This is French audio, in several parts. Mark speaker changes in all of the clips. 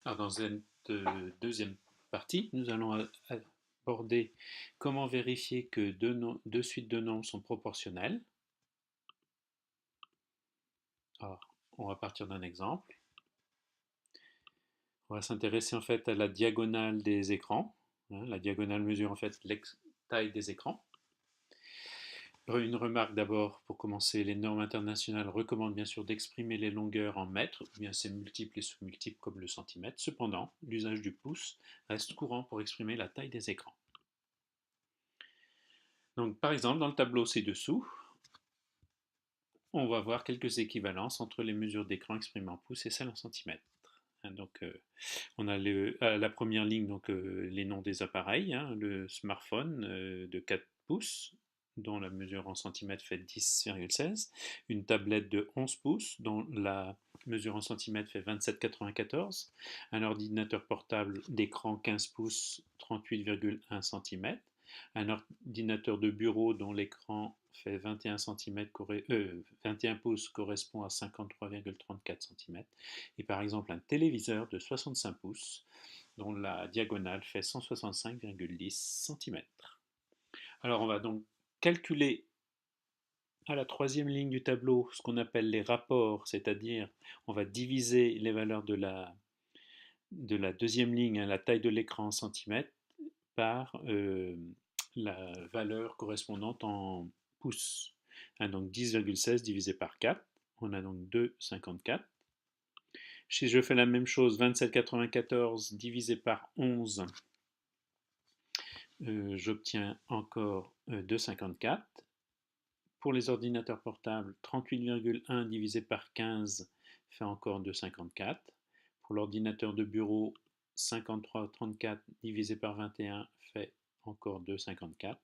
Speaker 1: Alors dans cette deuxième partie, nous allons aborder comment vérifier que deux suites de nombres sont proportionnelles. Alors, on va partir d'un exemple. On va s'intéresser en fait à la diagonale des écrans. La diagonale mesure en fait la taille des écrans. Une remarque d'abord pour commencer, les normes internationales recommandent bien sûr d'exprimer les longueurs en mètres, ou bien c'est multiples et sous-multiples comme le centimètre. Cependant, l'usage du pouce reste courant pour exprimer la taille des écrans. Donc par exemple, dans le tableau ci-dessous, on va voir quelques équivalences entre les mesures d'écran exprimées en pouces et celles en centimètres. Donc, on a à la première ligne donc, les noms des appareils, le smartphone de 4 pouces, dont la mesure en centimètres fait 10,16, une tablette de 11 pouces, dont la mesure en centimètres fait 27,94, un ordinateur portable d'écran 15 pouces, 38,1 cm, un ordinateur de bureau dont l'écran fait 21 pouces correspond à 53,34 cm, et par exemple un téléviseur de 65 pouces dont la diagonale fait 165,10 cm. Alors on va donc calculer à la troisième ligne du tableau ce qu'on appelle les rapports, c'est-à-dire on va diviser les valeurs de la deuxième ligne, la taille de l'écran en centimètres, par la valeur correspondante en pouces. Donc 10,16 divisé par 4, on a donc 2,54. Si je fais la même chose, 27,94 divisé par 11, j'obtiens encore 2,54. Pour les ordinateurs portables, 38,1 divisé par 15 fait encore 2,54. Pour l'ordinateur de bureau, 53,34 divisé par 21 fait encore 2,54.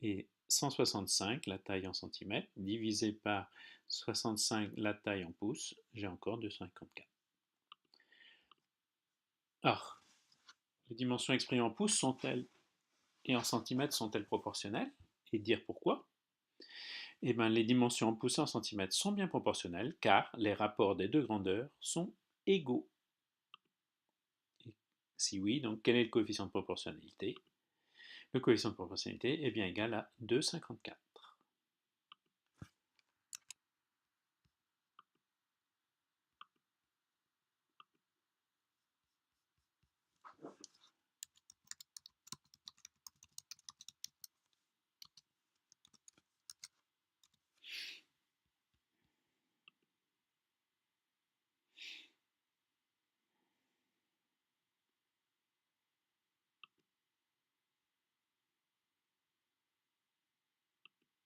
Speaker 1: Et 165, la taille en centimètres, divisé par 65, la taille en pouces, j'ai encore 2,54. Alors, les dimensions exprimées en pouces sont-elles et en centimètres sont-elles proportionnelles? Et dire pourquoi? Eh bien, les dimensions en pouces et en centimètres sont bien proportionnelles car les rapports des deux grandeurs sont égaux. Et si oui, donc quel est le coefficient de proportionnalité? Le coefficient de proportionnalité est bien égal à 2,54.